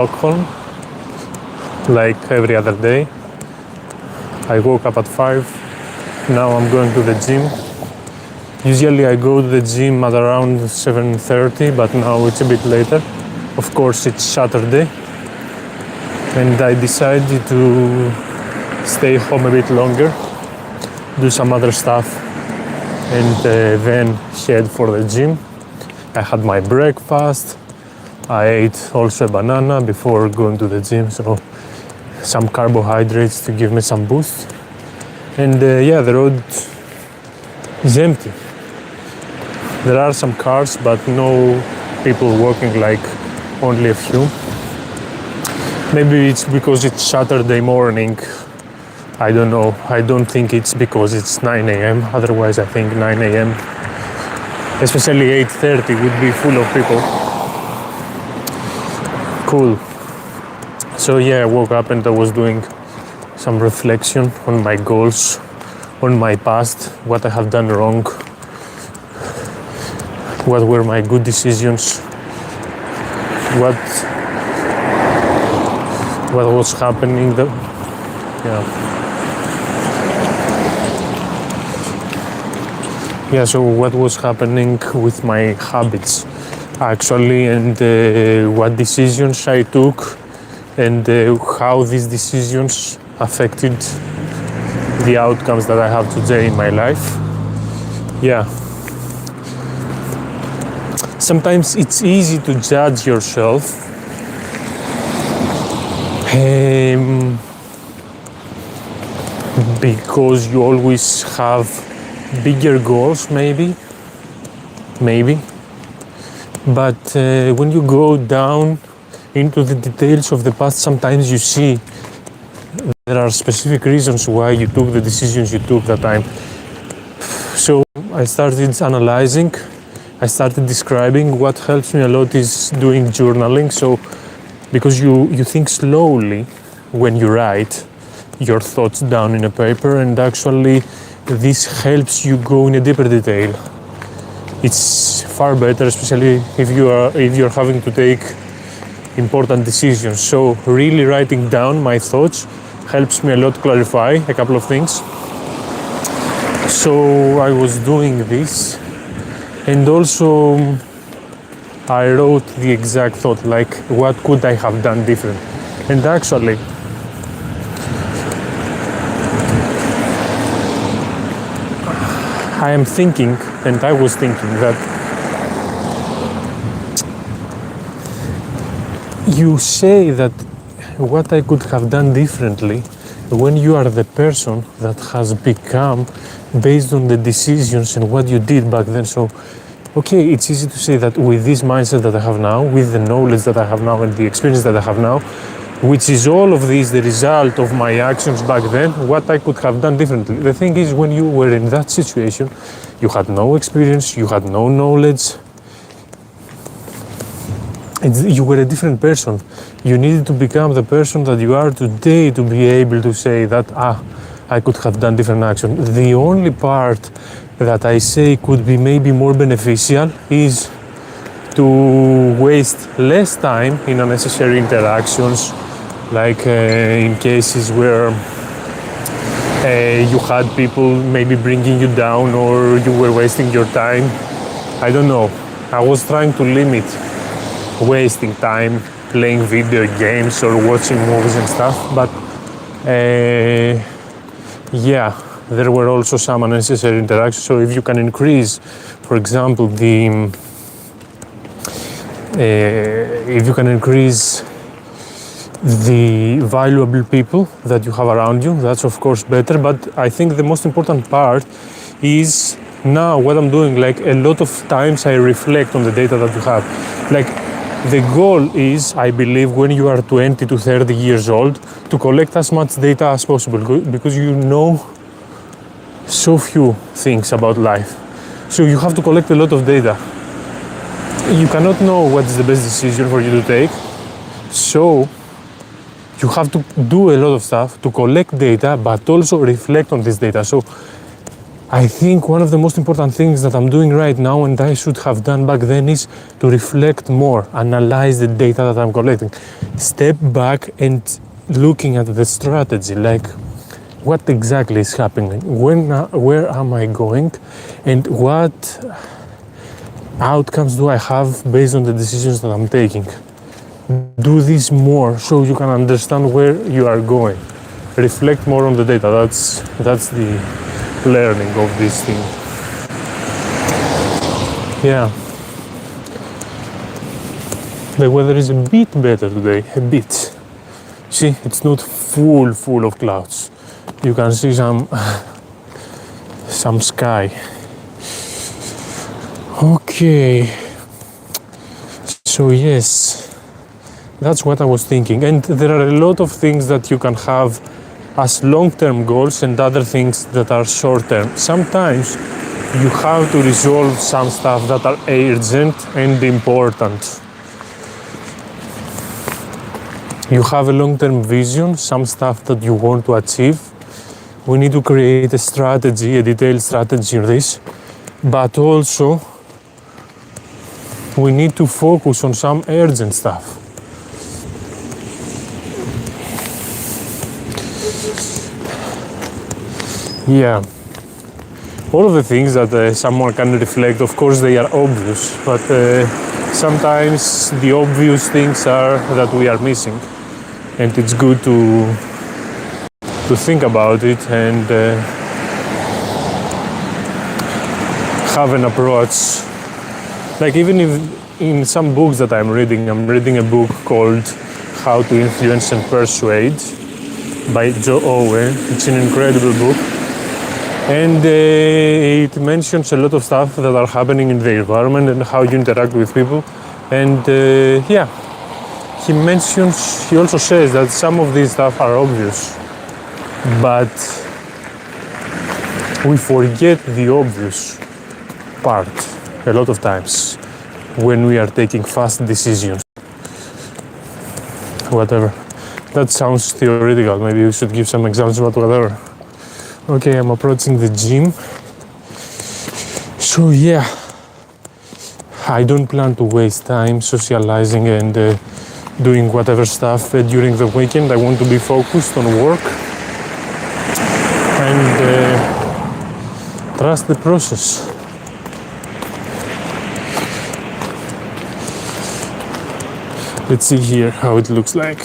Stockholm, like every other day. I woke up at 5. Now I'm going to the gym. Usually I go to the gym at around 7:30, but now it's a bit later. Of course, it's Saturday, and I decided to stay home a bit longer, do some other stuff, and then head for the gym. I had my breakfast. I ate also a banana before going to the gym, so some carbohydrates to give me some boost. And yeah, the road is empty. There are some cars, but no people walking, like only a few. Maybe it's because it's Saturday morning. I don't know. I don't think it's because it's 9 a.m. Otherwise, I think 9 a.m., especially 8:30, would be full of people. Cool. So yeah, I woke up and I was doing some reflection on my goals, on my past, what I have done wrong, what were my good decisions, what was happening. So what was happening with my habits actually, and what decisions I took, and how these decisions affected the outcomes that I have today in my life. Yeah. Sometimes it's easy to judge yourself because you always have bigger goals, maybe. But when you go down into the details of the past, sometimes you see there are specific reasons why you took the decisions you took that time. So I started analyzing, I started describing. What helps me a lot is doing journaling. So because you think slowly when you write your thoughts down in a paper, and actually this helps you go in a deeper detail. It's far better, especially if you're having to take important decisions. So really writing down my thoughts helps me a lot clarify a couple of things. So I was doing this, and also I wrote the exact thought, like what could I have done different. And actually I am thinking, and I was thinking that you say that what I could have done differently when you are the person that has become based on the decisions and what you did back then. So, okay, it's easy to say that with this mindset that I have now, with the knowledge that I have now and the experience that I have now, which is all of this the result of my actions back then, what I could have done differently. The thing is, when you were in that situation, you had no experience, you had no knowledge, you were a different person. You needed to become the person that you are today to be able to say that, I could have done different action. The only part that I say could be maybe more beneficial is to waste less time in unnecessary interactions, like in cases where you had people maybe bringing you down or you were wasting your time. I don't know. I was trying to limit wasting time playing video games or watching movies and stuff, but yeah, there were also some unnecessary interactions. So if you can increase, for example, if you can increase the valuable people that you have around you, that's of course better. But I think the most important part is now what I'm doing. Like a lot of times I reflect on the data that you have. Like the goal is, I believe, when you are 20 to 30 years old, to collect as much data as possible, because you know so few things about life. So you have to collect a lot of data. You cannot know what is the best decision for you to take. So you have to do a lot of stuff to collect data, but also reflect on this data. So I think one of the most important things that I'm doing right now and I should have done back then is to reflect more, analyze the data that I'm collecting, step back and looking at the strategy, like what exactly is happening, where am I going, and what outcomes do I have based on the decisions that I'm taking. Do this more so you can understand where you are going. Reflect more on the data. That's the learning of this thing. Yeah. The weather is a bit better today, a bit. See, it's not full of clouds. You can see some sky. Okay. So yes, that's what I was thinking. And there are a lot of things that you can have as long-term goals and other things that are short-term. Sometimes you have to resolve some stuff that are urgent and important. You have a long-term vision, some stuff that you want to achieve. We need to create a strategy, a detailed strategy on this, but also we need to focus on some urgent stuff. Yeah, all of the things that someone can reflect, of course they are obvious, but sometimes the obvious things are that we are missing, and it's good to think about it and have an approach. Like even if in some books that I'm reading a book called How to Influence and Persuade by Joe Owen. It's an incredible book. And it mentions a lot of stuff that are happening in the environment and how you interact with people. And yeah, he also says that some of these stuff are obvious, but we forget the obvious part a lot of times when we are taking fast decisions. Whatever. That sounds theoretical. Maybe we should give some examples, but whatever. Okay, I'm approaching the gym. So yeah, I don't plan to waste time socializing and doing whatever stuff during the weekend. I want to be focused on work and trust the process. Let's see here how it looks like.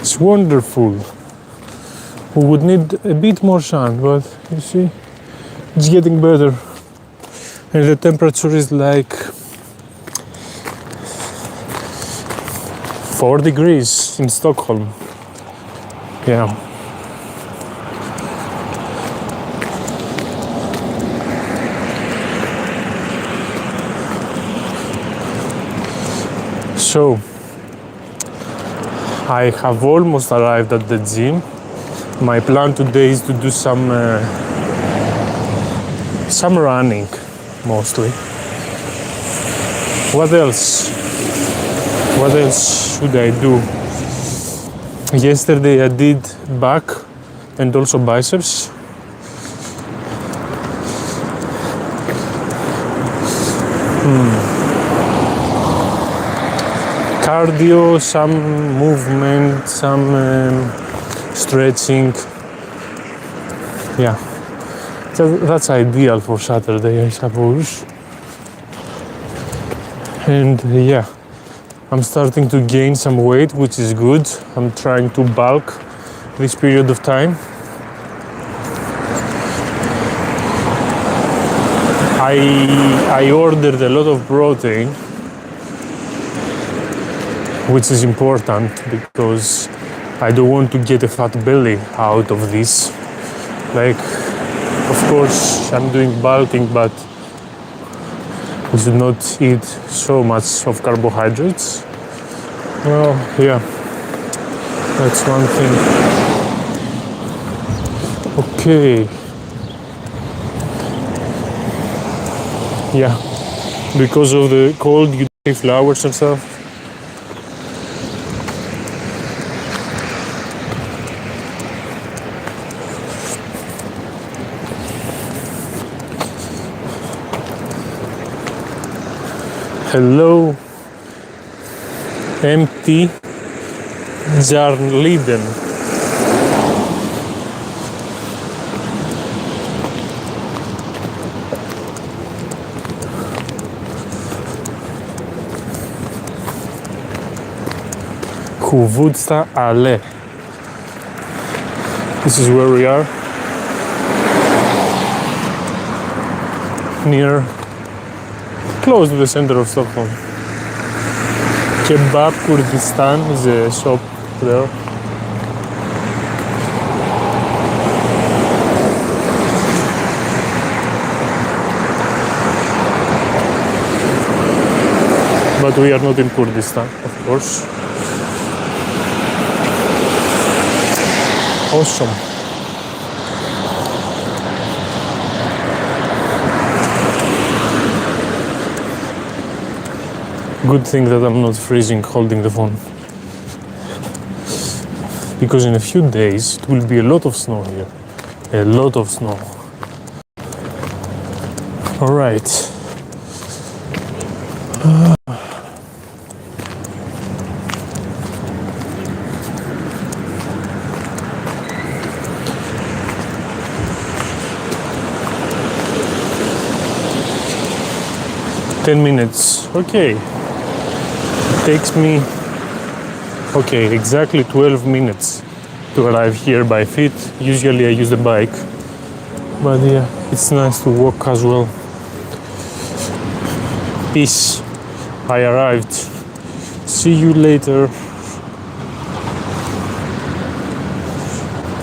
It's wonderful. We would need a bit more sun, but you see, it's getting better. And the temperature is like 4 degrees in Stockholm. Yeah. So, I have almost arrived at the gym. My plan today is to do some running, mostly. What else? What else should I do? Yesterday I did back and also biceps. Cardio, some movement, some stretching. Yeah, that's ideal for Saturday, I suppose. And yeah, I'm starting to gain some weight, which is good. I'm trying to bulk this period of time. I ordered a lot of protein, which is important because I don't want to get a fat belly out of this. Like, of course, I'm doing bulking, but we should not eat so much of carbohydrates. Well, yeah, that's one thing. Okay. Yeah. Because of the cold, you see flowers and stuff. Hello, empty Jarliden. Huvudsta Ale. This is where we are. Near, close to the center of Stockholm. Kebab Kurdistan is a shop there. But we are not in Kurdistan, of course. Awesome. Good thing that I'm not freezing holding the phone. Because in a few days it will be a lot of snow here. A lot of snow. Alright. 10 minutes. Okay. It takes me, okay, exactly 12 minutes to arrive here by feet. Usually I use the bike. But yeah, it's nice to walk as well. Peace. I arrived. See you later.